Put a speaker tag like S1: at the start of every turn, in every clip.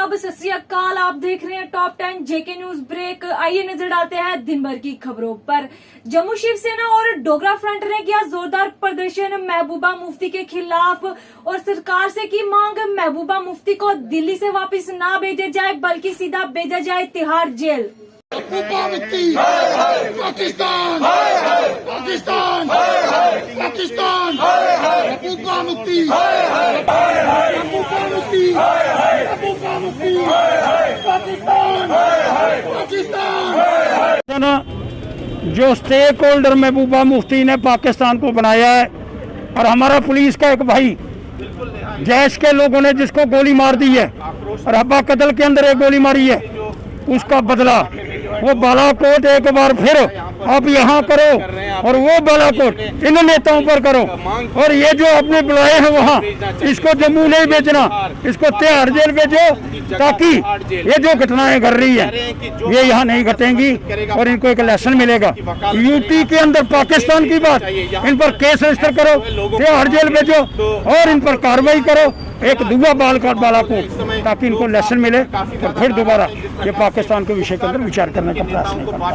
S1: आदाब, सत श्री अकाल। आप देख रहे हैं टॉप 10 जेके न्यूज ब्रेक। आइए नजर डालते हैं दिन भर की खबरों पर। जम्मू शिवसेना और डोगरा फ्रंट ने किया जोरदार प्रदर्शन महबूबा मुफ्ती के खिलाफ और सरकार से की मांग महबूबा मुफ्ती को दिल्ली से वापस ना भेजा जाए बल्कि सीधा भेजा जाए तिहाड़ जेल।
S2: पाकिस्तान पाकिस्तान पाकिस्तान मुक्ति पाकिस्तान पाकिस्तान।
S3: जो स्टेक होल्डर महबूबा मुफ्ती ने पाकिस्तान को बनाया है और हमारा पुलिस का एक भाई जैश के लोगों ने जिसको गोली मार दी है और अब्बा कतल के अंदर एक गोली मारी है, उसका बदला वो बालाकोट एक बार फिर आप यहाँ करो और वो बालाकोट इन नेताओं पर करो। और ये जो आपने बुलाए हैं वहाँ, इसको जम्मू नहीं भेजना, इसको तिहाड़ जेल भेजो ताकि ये जो घटनाएं कर रही है ये यहाँ नहीं घटेंगी और इनको एक लेसन मिलेगा। यूपी के अंदर पाकिस्तान की बात, इन पर केस रजिस्टर करो, तिहाड़ जेल भेजो और इन पर कार्रवाई करो, एक दूसरा बालाकोट, ताकि इनको लेसन मिले और फिर दोबारा ये पाकिस्तान के विषय के अंदर विचार करने का प्रयास नहीं करना।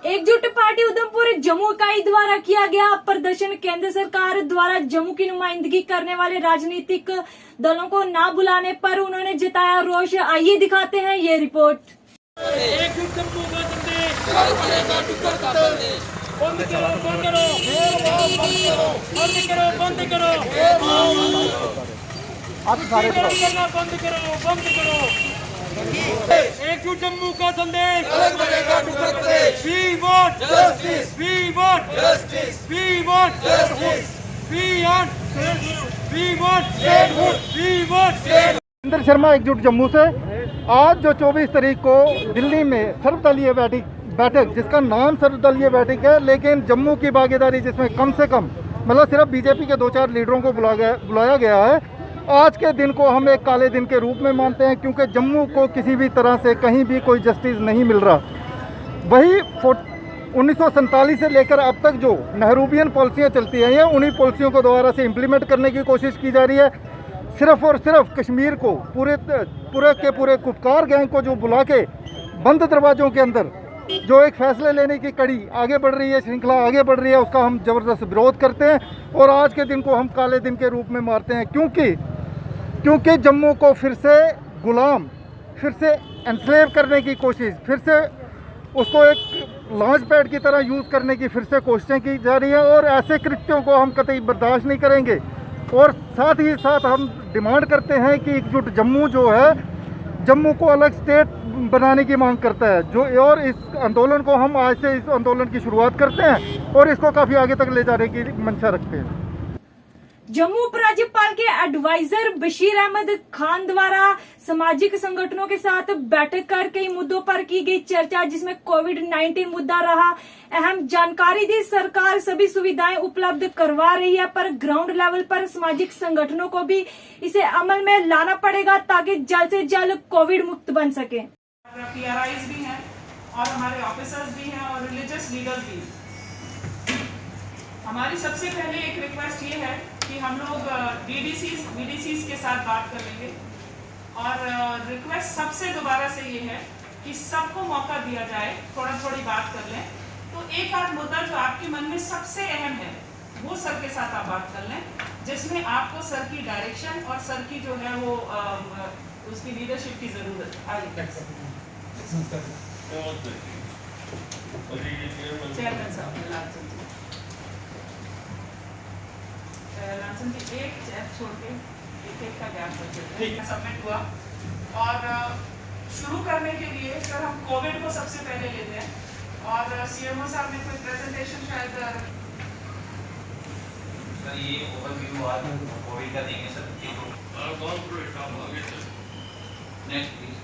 S1: एकजुट पार्टी उधमपुर जम्मू इकाई द्वारा किया गया प्रदर्शन केंद्र सरकार द्वारा जम्मू की नुमाइंदगी करने वाले राजनीतिक दलों को ना बुलाने पर उन्होंने जताया रोष। आइए दिखाते हैं ये रिपोर्ट।
S4: एकजुट जम्मू का संदेश बंद करो बंद करो बंद करो बंद करो बंद करो बंद करो। एकजुट जम्मू का संदेश We want justice. We want justice. We want justice. We want statehood. We want statehood.
S5: Indra Sharma एकजुट जम्मू से। आज जो 24 तारीख को दिल्ली में सर्वदलीय बैठक जिसका नाम सर्वदलीय बैठक है, लेकिन जम्मू की भागीदारी जिसमें कम से कम मतलब सिर्फ बीजेपी के 2-4 लीडरों को बुलाया गया है। आज के दिन को हम एक काले दिन के रूप में मानते हैं क्योंकि जम्मू को किसी भी तरह से कहीं भी कोई जस्टिस नहीं मिल रहा। वही 1947 से लेकर अब तक जो नेहरूवियन पॉलिसियाँ चलती हैं, उन्हीं पॉलिसियों को दोबारा से इम्प्लीमेंट करने की कोशिश की जा रही है। सिर्फ और सिर्फ कश्मीर को पूरे कुपकार गैंग को जो बुला के बंद दरवाज़ों के अंदर जो एक फैसले लेने की कड़ी आगे बढ़ रही है, श्रृंखला आगे बढ़ रही है, उसका हम ज़बरदस्त विरोध करते हैं और आज के दिन को हम काले दिन के रूप में मारते हैं क्योंकि जम्मू को फिर से गुलाम, फिर से एनस्लेव करने की कोशिश, फिर से उसको एक लॉन्च पैड की तरह यूज़ करने की फिर से कोशिशें की जा रही हैं और ऐसे कृत्यों को हम कतई बर्दाश्त नहीं करेंगे। और साथ ही साथ हम डिमांड करते हैं कि एकजुट जम्मू जो है, जम्मू को अलग स्टेट बनाने की मांग करता है जो, और इस आंदोलन को हम आज से इस आंदोलन की शुरुआत करते हैं और इसको काफ़ी आगे तक ले जाने की मंशा रखते हैं।
S1: जम्मू उपराज्यपाल के एडवाइजर बशीर अहमद खान द्वारा सामाजिक संगठनों के साथ बैठक कर कई मुद्दों पर की गई चर्चा, जिसमें कोविड-19 मुद्दा रहा। अहम जानकारी दी। सरकार सभी सुविधाएं उपलब्ध करवा रही है पर ग्राउंड लेवल पर सामाजिक संगठनों को भी इसे अमल में लाना पड़ेगा ताकि जल्द से जल्द कोविड मुक्त बन सके।
S6: PRIs भी हैं और हमारे ऑफिसर्स भी हैं और रिलीजियस लीडर्स भी। हमारी सबसे पहले एक रिक्वेस्ट ये है कि हम लोग BDCs के साथ बात कर लेंगे और रिक्वेस्ट सबसे दोबारा से ये है कि सबको मौका दिया जाए, थोड़ी बात कर लें। तो एक आध मुद्दा जो आपके मन में सबसे अहम है वो सर के साथ आप बात कर लें, जिसमें आपको सर की डायरेक्शन और सर की जो है वो उसकी लीडरशिप की जरूरत है। आइए चेयरमैन साहब लालचंद जी एक चैप छोड़ के एक का गैप रखते हैं। सबमिट हुआ और शुरू करने के लिए सर हम कोविड को सबसे पहले लेते हैं और CMO साहब ने कोई प्रेजेंटेशन शायद
S7: सर ये ओवरव्यू आज कोविड का देंगे sir. Next please.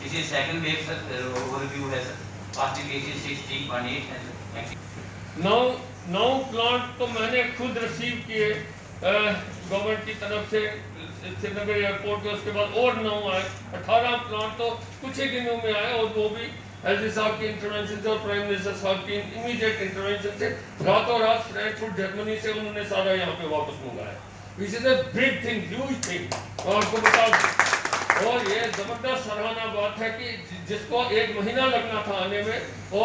S7: This is second wave sir, overview है सर। पॉजिटिव केसेस 16.8 है सर।
S4: 9 प्लांट तो मैंने खुद रिसीव किए गवर्नमेंट की तरफ से श्रीनगर एयरपोर्ट पे। उसके बाद और 9 आए, 18 प्लांट तो कुछ ही दिनों में आए और वो भी एलजी साहब की इंटरवेंशन से और प्राइम मिनिस्टर साहब की इमीडिएट इंटरवेंशन से रातों रात फ्रैंकफर्ट जर्मनी से उन्होंने सारा यहाँ पे वापस मंगाया। This is a big thing, huge thing. और आपको बता और ये जबरदस्त सराहना बात है कि जिसको 1 महीना लगना था आने में, वो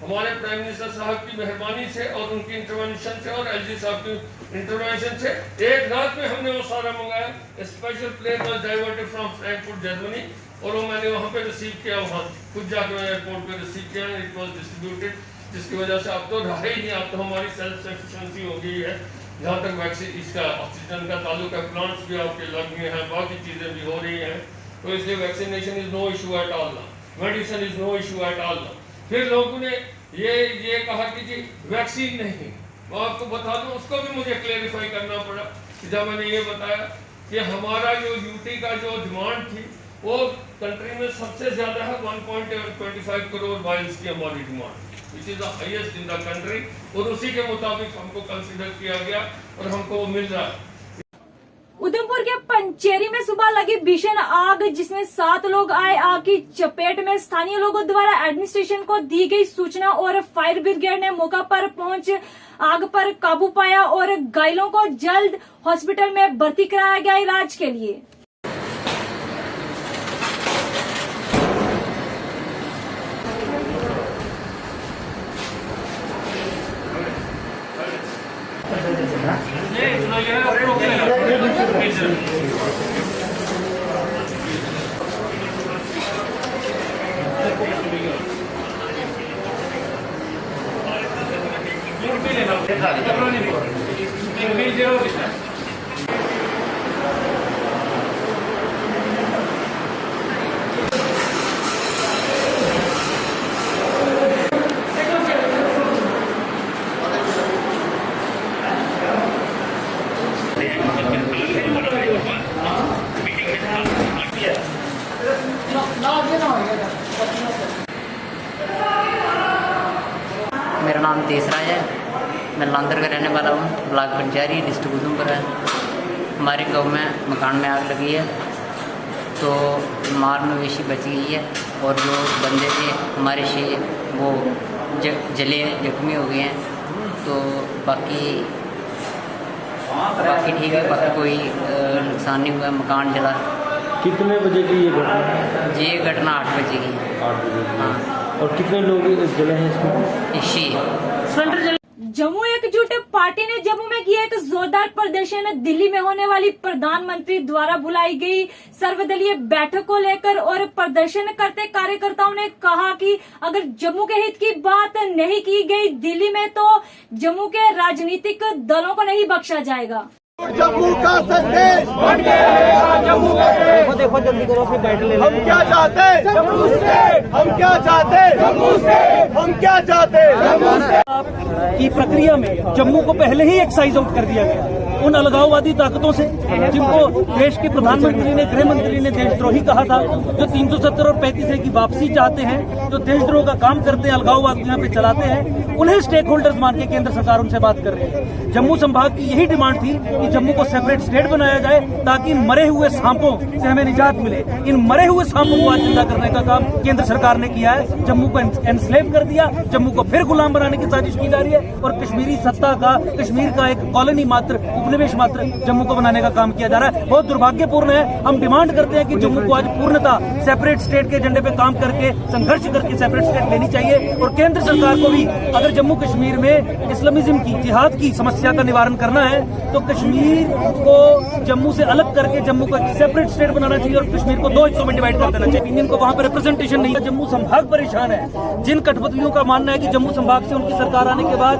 S4: हमारे प्राइम मिनिस्टर साहब की मेहरबानी से और उनकी इंटरवेंशन से और एलजी साहब की इंटरवेंशन से 1 रात में हमने वो सारा मंगाया। Special plane was diverted from Frankfurt Germany, और वो मैंने वहाँ पे रिसीव किया, वहाँ खुद जाकर एयरपोर्ट पे रिसीव किया। इट वाज डिस्ट्रीब्यूटेड, जिसकी वजह से अब तो रहा ही नहीं, अब तो हमारी सेल्फ सफिशिएंसी हो गई है। जहाँ तक वैक्सीन इसका ऑक्सीजन का ताल्लुक है, प्लांट्स भी आपके लग गए हैं, बाकी चीज़ें भी हो रही हैं, तो इसलिए vaccination is no issue at all ना, medicine is no issue at all ना। फिर लोगों ने ये कहा कि जी वैक्सीन नहीं, मैं आपको बता दूं, उसको भी मुझे क्लेरिफाई करना पड़ा कि जब मैंने ये बताया कि हमारा जो यूटी का जो डिमांड थी वो कंट्री में सबसे ज़्यादा है, 1.25 करोड़ वाइल्स की हमारी demand, which is the highest in the country, और उसी के मुताबिक हमको कंसिडर किया गया और हमको वो मिल रहा है।
S1: उधमपुर के पंचेरी में सुबह लगी भीषण आग, जिसमें 7 लोग आए आग की चपेट में। स्थानीय लोगों द्वारा एडमिनिस्ट्रेशन को दी गई सूचना और फायर ब्रिगेड ने मौका पर पहुंच आग पर काबू पाया और घायलों को जल्द हॉस्पिटल में भर्ती कराया गया इलाज के लिए।
S8: मेरा नाम देसराज है, मैं लांदर का रहने वाला हूँ। ब्लॉक पंचेरी, डिस्ट्रिक्ट उधमपुर है। हमारे गांव में मकान में आग लगी है, तो माल मवेशी बच गई है, और जो बंदे थे हमारे वो जले जख्मी हो गए हैं, तो बाकी ठीक है, बाकी कोई नुकसान नहीं हुआ। मकान जला।
S9: कितने बजे की ये घटना?
S8: ये घटना 8 बजे की।
S9: 8 बजे।
S8: हाँ।
S9: और कितने लोग जले हैं इसमें?
S1: जम्मू एकजुट पार्टी ने जम्मू में किया एक जोरदार प्रदर्शन। दिल्ली में होने वाली प्रधानमंत्री द्वारा बुलाई गई सर्वदलीय बैठक को लेकर, और प्रदर्शन करते कार्यकर्ताओं ने कहा कि अगर जम्मू के हित की बात नहीं की गई दिल्ली में, तो जम्मू के राजनीतिक दलों को नहीं बख्शा जाएगा।
S2: जम्मू का संदेश बन के रहेगा जम्मू का देश।
S9: देखो जल्दी करो, फिर बैठ ले।
S2: हम क्या चाहते हैं जम्मू से, हम क्या चाहते हैं जम्मू से, हम क्या चाहते हैं जम्मू से।
S9: की प्रक्रिया में जम्मू को पहले ही एक्साइज आउट कर दिया गया उन अलगाववादी ताकतों से, जिनको देश के प्रधानमंत्री ने, गृह मंत्री ने देशद्रोही कहा था, जो 370 और 35A की वापसी चाहते हैं, जो देशद्रोह का काम करते हैं, अलगाववाद यहाँ पे चलाते हैं, उन्हें स्टेक होल्डर्स मान के केंद्र सरकार उनसे बात कर रही है। जम्मू संभाग की यही डिमांड थी कि जम्मू को सेपरेट स्टेट बनाया जाए, ताकि इन मरे हुए सांपों से हमें निजात मिले। इन मरे हुए सांपों को आज जिंदा करने का काम केंद्र सरकार ने किया है। जम्मू को एनस्लेव कर दिया, जम्मू को फिर गुलाम बनाने की साजिश की जा रही है, और कश्मीरी सत्ता का, कश्मीर का एक कॉलोनी मात्र, उपनिवेश मात्र जम्मू को बनाने का काम किया जा रहा है। बहुत दुर्भाग्यपूर्ण है। हम डिमांड करते हैं कि जम्मू को आज पूर्णतः सेपरेट स्टेट के एजेंडे पे काम करके, संघर्ष करके सेपरेट स्टेट लेनी चाहिए, और केंद्र सरकार को भी अगर जम्मू कश्मीर में इस्लामिज्म की, जिहाद की समस्या का निवारण करना है, तो कश्मीर को जम्मू से अलग करके जम्मू को एक सेपरेट स्टेट बनाना चाहिए, और कश्मीर को 2 हिस्सों में डिवाइड कर देना चाहिए। इंडियन को वहां पर रिप्रेजेंटेशन नहीं है। जम्मू संभाग परेशान है। जिन कठपुतलियों का मानना है कि जम्मू संभाग से उनकी सरकार आने के बाद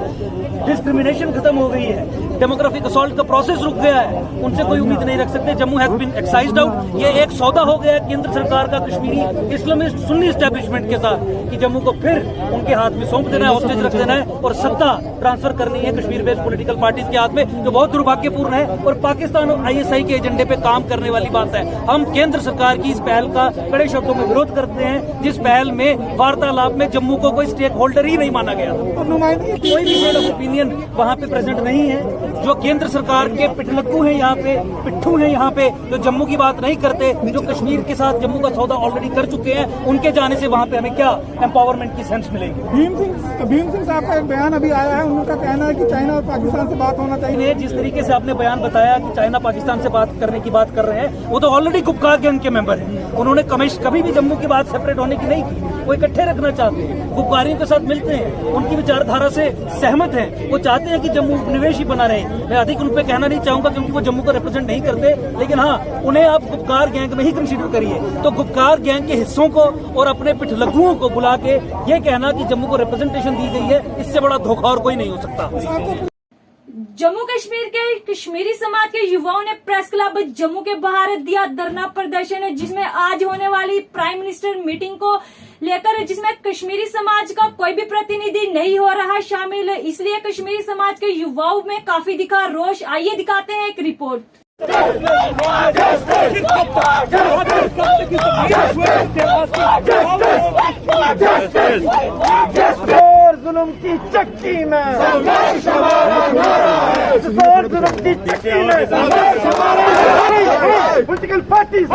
S9: डिस्क्रिमिनेशन खत्म हो गई है, डेमोग्राफिक असॉल्ट का प्रोसेस रुक गया है, उनसे कोई उम्मीद नहीं रख सकते। Jammu has been excised out. ये एक सौदा हो गया है केंद्र सरकार का कश्मीरी इस्लामिस्ट सुन्नी एस्टेब्लिशमेंट के साथ, कि जम्मू को फिर उनके हाथ में सौंप देना है, हॉस्टेज रख देना है, और सत्ता ट्रांसफर करनी है कश्मीर बेस्ड पॉलिटिकल पार्टीज के हाथ में, जो बहुत दुर्भाग्यपूर्ण है और पाकिस्तान और ISI के एजेंडे पे काम करने वाली बात है। हम केंद्र सरकार की इस पहल का कड़े शब्दों में विरोध करते हैं, जिस पहल में वार्तालाप में जम्मू को कोई स्टेक होल्डर ही नहीं माना गया। कोई भी शेड ऑफ ओपिनियन वहां पे प्रेजेंट नहीं है। जो केंद्र सरकार के पिटलक्कू हैं यहाँ पे, पिट्ठू हैं यहाँ पे, जो जम्मू की बात नहीं करते, जो कश्मीर के साथ जम्मू का सौदा ऑलरेडी कर चुके हैं, उनके जाने से वहाँ पे हमें क्या एम्पावरमेंट की सेंस मिलेगी।
S5: भीम सिंह साहब का एक बयान अभी आया है, उनका कहना है कि चाइना और पाकिस्तान से बात होना चाहिए।
S9: जिस तरीके से आपने बयान बताया कि चाइना पाकिस्तान से बात करने की बात कर रहे हैं, वो तो ऑलरेडी गुपकार गैंग के मेंबर हैं। उन्होंने कभी भी जम्मू की बात सेपरेट होने की नहीं की, वो इकट्ठे रखना चाहते हैं, गुपकारियों के साथ मिलते हैं, उनकी विचारधारा से सहमत हैं, वो चाहते हैं कि जम्मू उपनिवेश ही बना रहे। मैं अधिक उन पर कहना नहीं चाहूंगा क्योंकि वो जम्मू को रिप्रेजेंट नहीं करते, लेकिन हाँ, उन्हें आप गुपकार गैंग में ही कंसीडर करिए। तो गुपकार गैंग के हिस्सों को और अपने पिठलग्गुओं को बुला के ये कहना कि जम्मू को रिप्रेजेंटेशन दी गई है, इससे बड़ा धोखा और कोई नहीं हो सकता।
S1: जम्मू कश्मीर के कश्मीरी समाज के युवाओं ने प्रेस क्लब जम्मू के बाहर दिया धरना प्रदर्शन, जिसमें आज होने वाली प्राइम मिनिस्टर मीटिंग को लेकर, जिसमें कश्मीरी समाज का कोई भी प्रतिनिधि नहीं हो रहा शामिल, इसलिए कश्मीरी समाज के युवाओं में काफी दिखा रोष। आइए दिखाते हैं एक रिपोर्ट।
S2: जुल्म की चक्की में पॉलिटिकल पार्टीज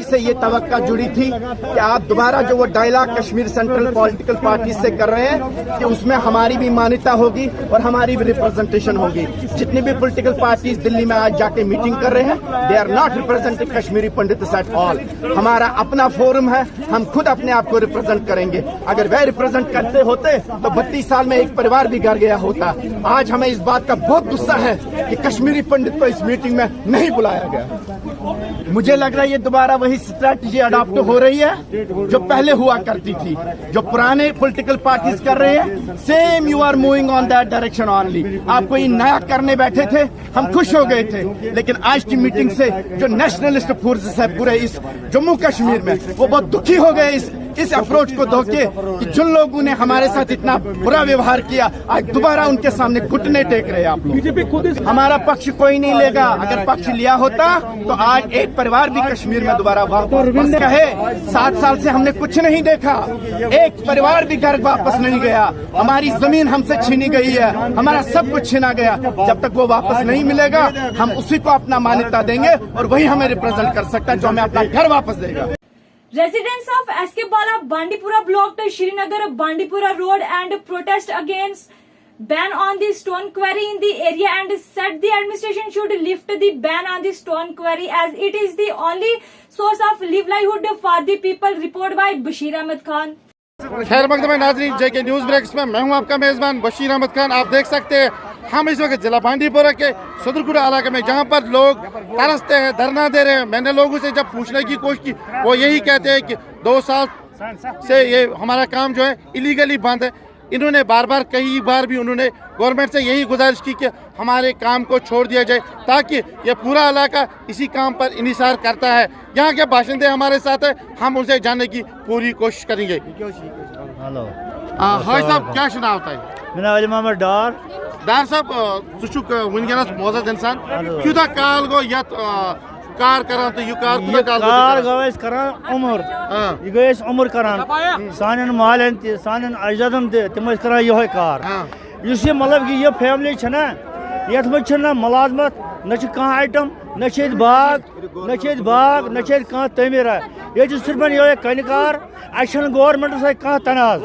S2: से ये तवक्का जुड़ी थी कि आप दोबारा जो वो dialogue Kashmir central political party से कर रहे हैं कि उसमें हमारी भी मान्यता होगी और हमारी भी रिप्रेजेंटेशन होगी। जितनी भी पॉलिटिकल पार्टीज दिल्ली में आज जाके मीटिंग कर रहे हैं, they are not representing Kashmiri Pandits at all. हमारा अपना फोरम है, हम खुद अपने आप को रिप्रेजेंट करेंगे। अगर वह रिप्रेजेंट करते होते तो 32 साल में एक परिवार भी घर गया होता। आज हमें इस बात का बहुत गुस्सा है कि कश्मीरी पंडित को इस मीटिंग में नहीं बुलाया गया। मुझे लग रहा है ये दोबारा वही स्ट्रैटेजी अडॉप्ट हो रही है जो पहले हुआ करती थी, जो पुराने पॉलिटिकल पार्टीज कर रहे हैं। Same you are moving on that direction only. आप कोई नया करने बैठे थे, हम खुश हो गए थे, लेकिन आज की मीटिंग से जो नेशनलिस्ट फोर्सेस है पूरे इस जम्मू कश्मीर में, वो बहुत दुखी हो गए इस अप्रोच को धोके कि जिन लोगों ने हमारे साथ इतना बुरा व्यवहार किया, आज दोबारा उनके सामने घुटने टेक रहे हैं आप लोग। बीजेपी खुद हमारा पक्ष कोई नहीं लेगा। अगर पक्ष लिया होता तो आज एक परिवार भी कश्मीर में दोबारा वापस कहे। 7 साल से हमने कुछ नहीं देखा, एक परिवार भी घर वापस नहीं गया। हमारी जमीन हमसे छीनी गई है, हमारा सब कुछ छीना गया। जब तक वो वापस नहीं मिलेगा, हम उसी को अपना मान्यता देंगे और वही हमें रिप्रेजेंट कर सकता है, जो हमें अपना घर वापस देगा।
S1: Residents of SK Bala Bandipora blocked Srinagar Bandipora road and protest against ban on the stone quarry in the area and said the administration should lift the ban on the stone quarry as it is the only source of livelihood for the people. Report by Bashir Ahmed Khan.
S5: खैर मकदम नाज़रीन, JK news breaks में मैं हूं आपका मेज़बान बशीर अहमद खान। आप देख सकते हैं हम इस वक्त जिला बांडीपोरा के सदरकुड़ा इलाके में, जहां पर लोग तरसते हैं, धरना दे रहे हैं। मैंने लोगों से जब पूछने की कोशिश की, वो यही कहते हैं कि 2 साल से ये हमारा काम जो है इलीगली बंद है। इन्होंने बार बार कई बार भी उन्होंने गवर्नमेंट से यही गुजारिश की कि हमारे काम को छोड़ दिया जाए, ताकि ये पूरा इलाका इसी काम पर इनिसार करता है। यहाँ के बाशिंदे हमारे साथ है, हम उनसे जानने की पूरी कोशिश करेंगे।
S10: हेलो
S5: हाय साहब, क्या सुना होता है?
S10: मेरा अली मोहम्मद
S5: डार साहब वनस मौजूद इंसान क्यूदा काल गो यत कार करान तो यह कार
S10: गो करान उमर यह गई उमर करान सान मालन सान अजदन तम करान ये कार इस मतलब कि यह फैमिली ना ये मज मुलाजमत न आइटम न बाग न तमीर ये सिर्फ ये कन कार गवर्नमेंट कह तनाज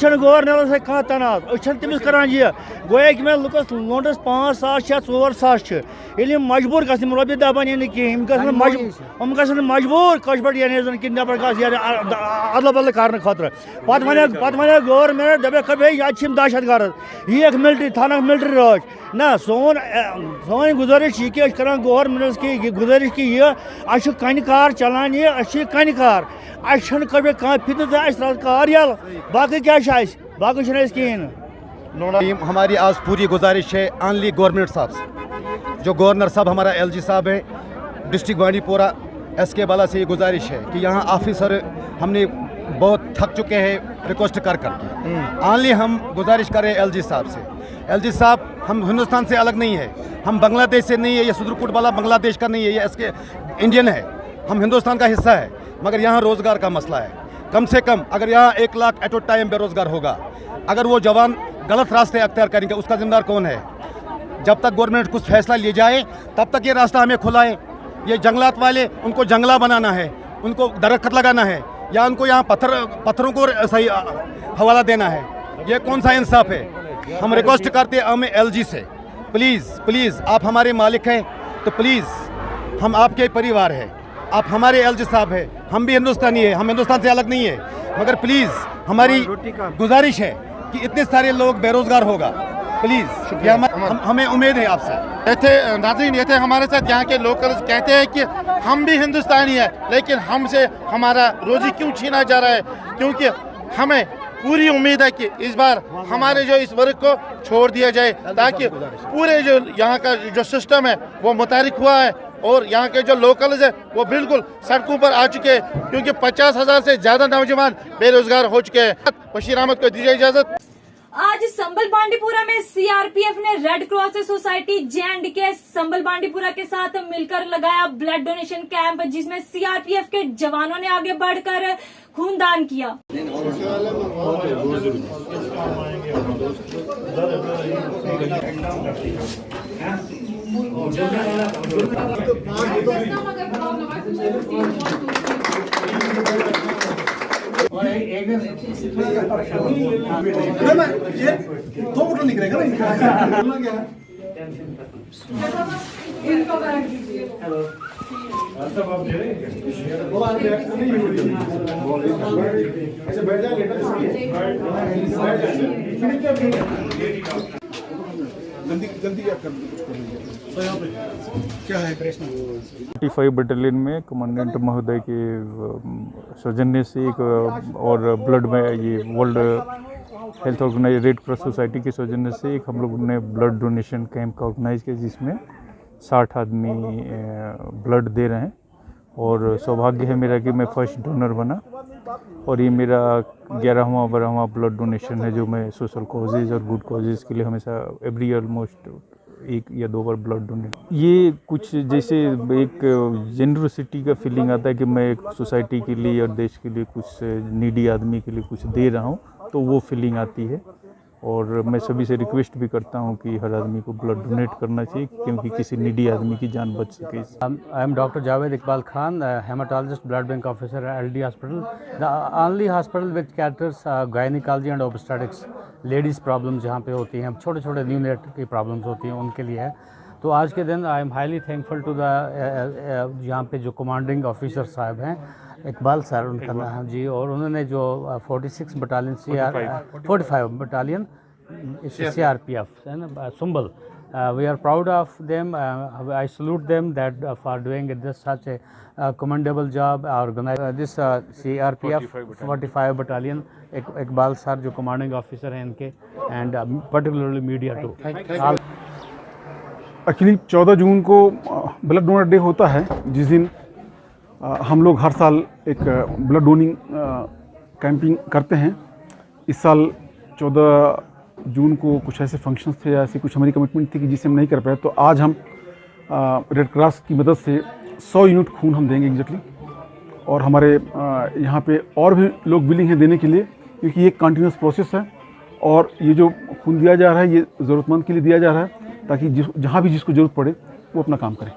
S10: गवर्नर कह तनाज तमिस करान यह गोया कि मैं लुकस लोंडस 5,000 या 4,000 ये मजबूर गि रपी दह बन गए मजबूर कश पे यानी कि नबर अदल बदल कर खुद पे गवर्नमेंट दपे कभी यम दहशत गर्द यह मिलिट्री थाना मिलिट्री राज ना सोन गुजारिश यह करान गवर्नमेंट की गुजारिश कि यह कन कार चलान यह कन कार कभी कह फित कार यल बाकी क्या बाकी कहें।
S2: हमारी आज पूरी गुजारिश है ऑनली गवर्नमेंट साहब से, जो गवर्नर साहब हमारा LG साहब है डिस्ट्रिक्ट बांडीपोरा SK बाला से ये गुजारिश है कि यहाँ ऑफिसर हमने बहुत थक चुके हैं रिक्वेस्ट कर करके। ऑनली हम गुजारिश करें LG साहब से, LG साहब हम हिंदुस्तान से अलग नहीं है, हम बांग्लादेश से नहीं है, ये सदरकोट वाला बांग्लादेश का नहीं है, ये SK इंडियन है, हम हिंदुस्तान का हिस्सा है। मगर यहाँ रोज़गार का मसला है,
S11: कम से कम अगर यहाँ 1 लाख एट अ टाइम बेरोजगार होगा, अगर वो जवान गलत रास्ते अख्तियार करेंगे, उसका जिम्मेदार कौन है? जब तक गवर्नमेंट कुछ फैसला ले जाए तब तक ये रास्ता हमें खुला है। ये जंगलात वाले, उनको जंगला बनाना है, उनको दरख्त लगाना है, या उनको यहाँ पत्थरों को सही हवाला देना है? ये कौन सा इंसाफ है? हम रिक्वेस्ट करते हैं हमें LG से, प्लीज़ आप हमारे मालिक हैं तो प्लीज़ हम आपके परिवार हैं, आप हमारे LG साहब हैं, हम भी हिंदुस्तानी है, हम हिंदुस्तान से अलग नहीं है, मगर प्लीज़ हमारी गुजारिश है कि इतने सारे लोग बेरोजगार होगा, प्लीज़ ये हमें उम्मीद है आपसे।
S5: नाज़रीन, ये थे हमारे साथ यहाँ के लोकल्स, कहते हैं कि हम भी हिंदुस्तानी है, लेकिन हमसे हमारा रोजी क्यों छीना जा रहा है? क्योंकि हमें पूरी उम्मीद है कि इस बार हमारे जो इस वर्ग को छोड़ दिया जाए, ताकि पूरे जो यहाँ का जो सिस्टम है वो मुतारिक हुआ है और यहाँ के जो लोकल्स है वो बिल्कुल सड़कों पर आ चुके हैं, क्योंकि 50,000 से ज़्यादा नौजवान बेरोजगार हो चुके हैं। बशीर अहमद को दीजिए इजाज़त।
S1: आज संबल बांडीपुरा में CRPF ने रेड क्रॉस सोसाइटी J&K संबल बांडीपुरा के साथ मिलकर लगाया ब्लड डोनेशन कैंप, जिसमें CRPF के जवानों ने आगे बढ़कर खूनदान किया।
S5: क्या है
S12: 45 बटालियन में कमांडेंट महोदय के सौजन्य से एक और ब्लड में ये world health organize red cross society के सौजन्य से एक हम लोगों ने ब्लड डोनेशन कैंप का ऑर्गेनाइज किया, जिसमें 60 आदमी ब्लड दे रहे हैं। और सौभाग्य है मेरा कि मैं फर्स्ट डोनर बना, और ये मेरा 11वां ब्लड डोनेशन है जो मैं सोशल कॉजेज़ और गुड कॉजेज़ के लिए हमेशा एवरी ऑलमोस्ट 1 या 2 बार ब्लड डोनेट। ये कुछ जैसे एक जेनरोसिटी का फीलिंग आता है कि मैं एक सोसाइटी के लिए और देश के लिए कुछ नीडी आदमी के लिए कुछ दे रहा हूँ, तो वो फीलिंग आती है। और मैं सभी से रिक्वेस्ट भी करता हूँ कि हर आदमी को ब्लड डोनेट करना चाहिए, क्योंकि किसी नीडी आदमी की जान बच सके।
S13: I am Dr. Javed Iqbal Khan, hematologist, blood bank officer at LD Hospital, the only hospital which caters gynecology and obstetrics, ladies problems जहाँ पे होती हैं, छोटे छोटे न्यूनेट की प्रॉब्लम्स होती हैं उनके लिए है। तो आज के दिन I am highly thankful to the यहाँ पे जो कमांडिंग ऑफिसर साहब हैं, इकबाल सर उनका नाम जी, और उन्होंने जो 46 बटालियन 45 बटालियन CRPF है ना संबल, we are proud of them. I salute them that for doing this such a commendable job. Organize this CRPF 45 battalion, Iqbal sir जो कमांडिंग ऑफिसर हैं इनके, and particularly media too.
S14: Actually 14 जून को blood donor day होता है, जिस दिन हम लोग हर साल एक ब्लड डोनिंग कैंपिंग करते हैं। इस साल 14 जून को कुछ ऐसे फंक्शंस थे या ऐसी कुछ हमारी कमिटमेंट थी कि जिसे हम नहीं कर पाए, तो आज हम रेड क्रॉस की मदद से 100 यूनिट खून हम देंगे एग्जैक्टली। और हमारे यहाँ पे और भी लोग विलिंग हैं देने के लिए, क्योंकि ये एक कंटिन्यूस प्रोसेस है। और ये जो खून दिया जा रहा है ये ज़रूरतमंद के लिए दिया जा रहा है, ताकि जहाँ भी जिसको ज़रूरत पड़े वो अपना काम करें।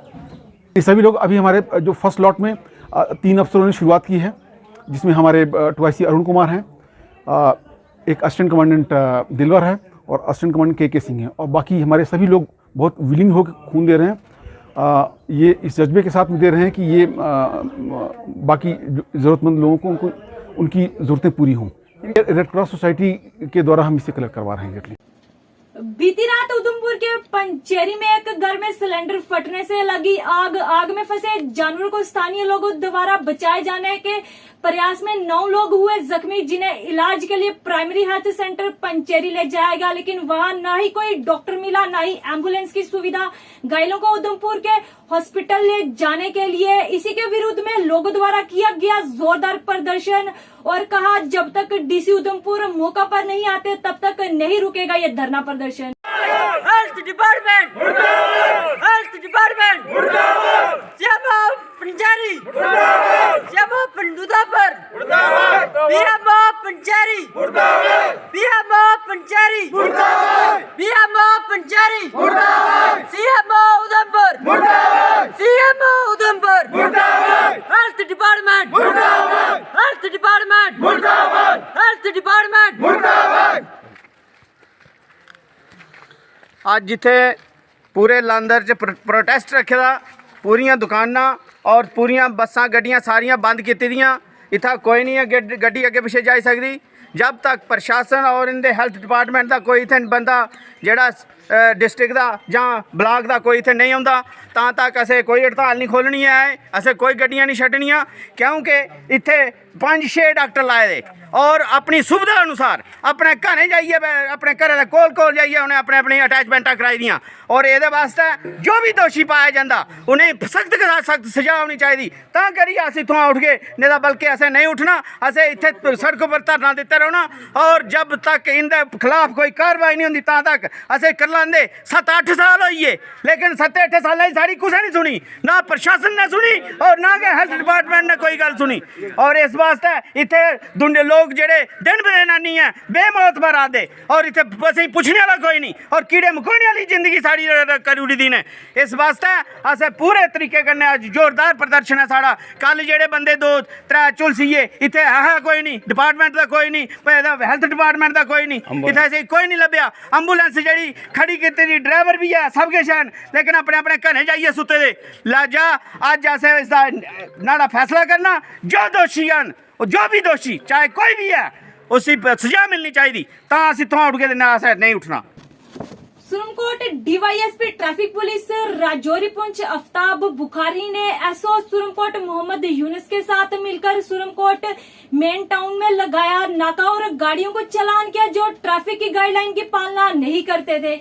S14: ये सभी लोग अभी हमारे जो फर्स्ट लॉट में 3 अफसरों ने शुरुआत की है, जिसमें हमारे 2IC अरुण कुमार हैं, एक असिस्टेंट कमांडेंट दिलवर है और असिस्टेंट कमांडेंट KK सिंह हैं, और बाकी हमारे सभी लोग बहुत विलिंग होकर खून दे रहे हैं। ये इस जज्बे के साथ में दे रहे हैं कि ये बाकी ज़रूरतमंद लोगों को उनकी ज़रूरतें पूरी हों। रेड क्रॉस सोसाइटी के द्वारा हम इसे कलेक्ट करवा रहे हैं एग्जैक्टली।
S1: बीती रात उधमपुर के पंचेरी में एक घर में सिलेंडर फटने से लगी आग में फंसे जानवरों को स्थानीय लोगों द्वारा बचाए जाने के प्रयास में 9 लोग हुए जख्मी, जिन्हें इलाज के लिए प्राइमरी हेल्थ सेंटर पंचेरी ले जाया गया, लेकिन वहां न ही कोई डॉक्टर मिला, न ही एम्बुलेंस की सुविधा। घायलों को उधमपुर के हॉस्पिटल ले जाने के लिए इसी के विरुद्ध में लोगों द्वारा किया गया जोरदार प्रदर्शन, और कहा जब तक DC उधमपुर मौका पर नहीं आते तब तक नहीं रुकेगा ये धरना प्रदर्शन।
S15: हेल्थ डिपार्टमेंट मुर्दाबाद, हेल्थ डिपार्टमेंट मुर्दाबाद, पंचेरी मुर्दाबाद, मुर्दाबाद बीएमओ पंचेरी मुर्दाबाद बीएमओ पंचेरी मुर्दाबाद बीएमओ पंचेरी मुर्दाबाद सीएमओ उधमपुर मुर्दाबाद सीएमओ उधमपुर मुर्दाबाद हेल्थ डिपार्टमेंट मुर्दाबाद हेल्थ डिपार्टमेंट मुर्दाबाद हेल्थ डिपार्टमेंट मुर्दाबाद।
S2: आज जिथे पूरे लांदर च प्रोटेस्ट रखे दा, पूरियां दुकानां और पूरियां बसां गड्डियां सारियां बंद कीती दियां। इत्थै कोई नहीं है गड्डी अगे पिछे जाई सकदी जब तक प्रशासन और इनके हेल्थ डिपार्टमेंट का कोई इत्थे बंदा जेड़ा डिस्ट्रिक्ट का जां ब्लाक का कोई इत्थे नहीं आउंदा तां तक असें कोई हड़ताल नहीं खोलनी है, असें कोई गड्डियां नहीं छड्डनियां, क्योंकि इत्थे 5-6 डॉक्टर लाए दे और अपनी सुविधा अनुसार अपने घर जाइए अपने घर के कोल जाइए उन्हें अपने अपनी अटैचमेंटां कराई दियां। और ये वास्ते जो भी दोषी पाया जाता उन्हें सख्त सख्त सजा होनी चाहिए, तां करियै अस इत्थों उठ गए, नहीं तो बल्कि असें नहीं उठना, असें इत्थे सड़क पर धरना देते रहना और जब तक इनके खिलाफ कोई कार्रवाई नहीं होंदी तां तक असें कर लांदे। 7-8 साल होइए लेकिन 7-8 साल साड़ी कुसै नहीं सुनी, ना प्रशासन ने सुनी और ना के हेल्थ डिपार्टमेंट ने कोई गल सुनी। और इस वास्ते इत्थे दुंडे लोग जेड़े दिन बेनानी है बेमौत मरा दे और इत्थे बस पुछने वाला कोई नहीं और कीड़े मकोड़े वाली जिंदगी साड़ी करी उड़ी दी ने। इस वास्ते असें पूरे तरीके कन्नै अज जोरदार प्रदर्शन है साड़ा। कल जेड़े बंदे 2-3 झुलसिए इत्थे है कोई नहीं, डिपार्टमेंट का कोई नहीं, हेल्थ डिपार्टमेंट का कोई नहीं, इत्थे से कोई नहीं लभ्या। एंबुलेंस जेड़ी खड़ी कीती दी ड्राइवर भी है सब किश है लेकिन अपने अपने घरें जाइए सुते दे। लाजा अज असें इसदा नाड़ा फैसला करना, जो दोषी हैं जो भी दोषी चाहे कोई भी है उसी सजा मिलनी चाहिए, तां अस इत्थों उठ के असें नहीं उठना।
S1: Surankote DYSP traffic police Rajouri Poonch Aftab Bukhari ने एसओ सुरमकोट मोहम्मद यूनुस के साथ मिलकर सुरमकोट मेन टाउन में लगाया नाका और गाड़ियों को चालान किया जो ट्रैफिक की गाइडलाइन की पालना नहीं करते थे।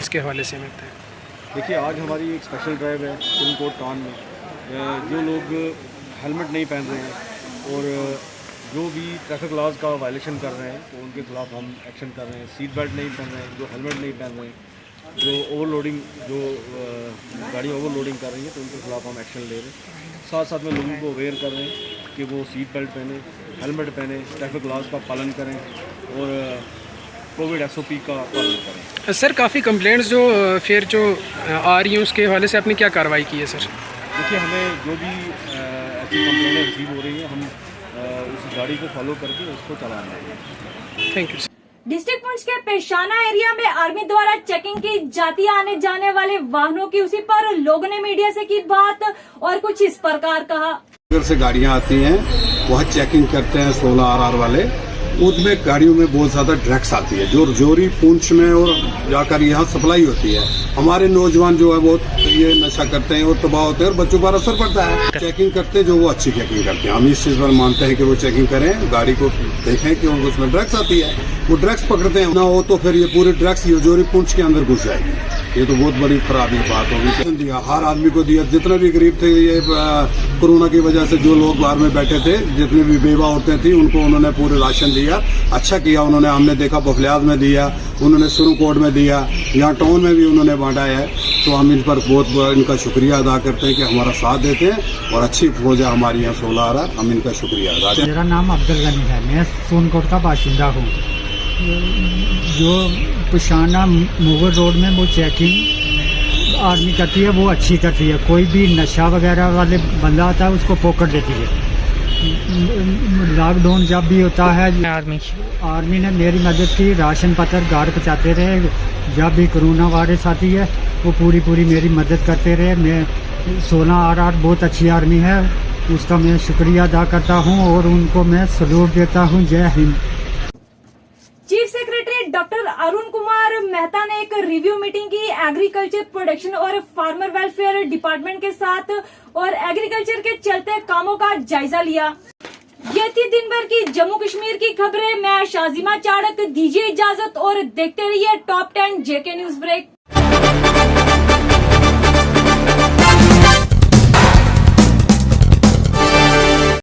S16: इसके हवाले से मिलते हैं।
S11: देखिए आज हमारी एक स्पेशल ड्राइव है सुरमकोट टाउन में। जो लोग हेलमेट नहीं पहन रहे हैं और जो भी ट्रैफिक लॉज का वायलेशन कर रहे हैं तो उनके खिलाफ हम एक्शन कर रहे हैं। सीट बेल्ट नहीं पहन रहे हैं, जो हेलमेट नहीं पहन रहे हैं, जो ओवरलोडिंग जो गाड़ी ओवरलोडिंग कर रही है तो उनके खिलाफ हम एक्शन ले रहे हैं। साथ साथ में लोगों को अवेयर कर रहे हैं कि वो सीट बेल्ट पहने, हेलमेट पहने, ट्रैफिक लॉज का पालन करें और कोविड SOP का पालन करें।
S16: सर काफ़ी कंप्लेंट्स जो फिर जो आ रही हैं उसके हवाले से आपने क्या कार्रवाई की है सर?
S11: देखिए हमें जो भी ऐसी कंप्लेंटें रिसीव हो रही हैं हम उस गाड़ी को फॉलो करके उसको चला रहे हैं।
S16: Thank you.
S1: डिस्ट्रिक्ट पुंछ के पेशाना एरिया में आर्मी द्वारा चेकिंग की जाती आने जाने वाले वाहनों की, उसी पर लोगों ने मीडिया से की बात और कुछ इस प्रकार कहा।
S17: से गाड़ियां आती हैं वह चेकिंग करते हैं 16 RR वाले, उसमें गाड़ियों में बहुत ज्यादा ड्रग्स आती है जो रजौरी पुंछ में और जाकर यहाँ सप्लाई होती है। हमारे नौजवान जो है बहुत ये नशा करते हैं और तबाह होते हैं और बच्चों पर असर पड़ता है। चेकिंग करते हैं जो वो अच्छी चेकिंग करते हैं, हम इस चीज पर मानते हैं कि वो चेकिंग करें, गाड़ी को देखें कि उसमें ड्रग्स आती है, वो ड्रग्स पकड़ते हैं, ना हो तो फिर ये पूरे ड्रग्स रजौरी पुंछ के अंदर घुस जाएगी। ये तो बहुत बड़ी खराबी बात होगी। दिया हर आदमी को दिया, जितने भी गरीब थे, ये कोरोना की वजह से जो लोग बाहर में बैठे थे, जितनी भी बेवा औरतें थी उनको उन्होंने पूरे राशन दिया। अच्छा किया उन्होंने, हमने देखा बफलियाज में दिया, उन्होंने सुरमकोट में दिया, यहाँ टाउन में भी उन्होंने बांटा है। तो हम इन पर बहुत इनका शुक्रिया अदा करते हैं कि हमारा साथ देते हैं और अच्छी फौज है हमारी यहाँ 16 RR, हम इनका शुक्रिया अदा करते हैं।
S18: मेरा नाम अब्दुल गनी है, मैं सोनकोट का बाशिंदा हूँ। जो पुशाना मुगल रोड में वो चेकिंग आर्मी करती है वो अच्छी करती है, कोई भी नशा वगैरह वाले बंदा आता है उसको पकड़ देती है। लॉकडाउन जब भी होता है आर्मी ने मेरी मदद की, राशन पत्र घर पहुँचाते रहे, जब भी कोरोना वायरस आती है वो पूरी मेरी मदद करते रहे। मैं 16 RR बहुत अच्छी आर्मी है, उसका मैं शुक्रिया अदा करता हूँ और उनको मैं सलूट देता हूँ। जय Hind.
S1: Chief secretary doctor Arun Kumar Mehta ने एक रिव्यू मीटिंग की एग्रीकल्चर प्रोडक्शन और फार्मर वेलफेयर डिपार्टमेंट के साथ और एग्रीकल्चर के चलते कामों का जायजा लिया। ये ये थी दिन भर की जम्मू कश्मीर की खबरें। मैं शाजिमा चाड़क, दीजिए इजाजत और देखते रहिए टॉप 10 जेके न्यूज ब्रेक।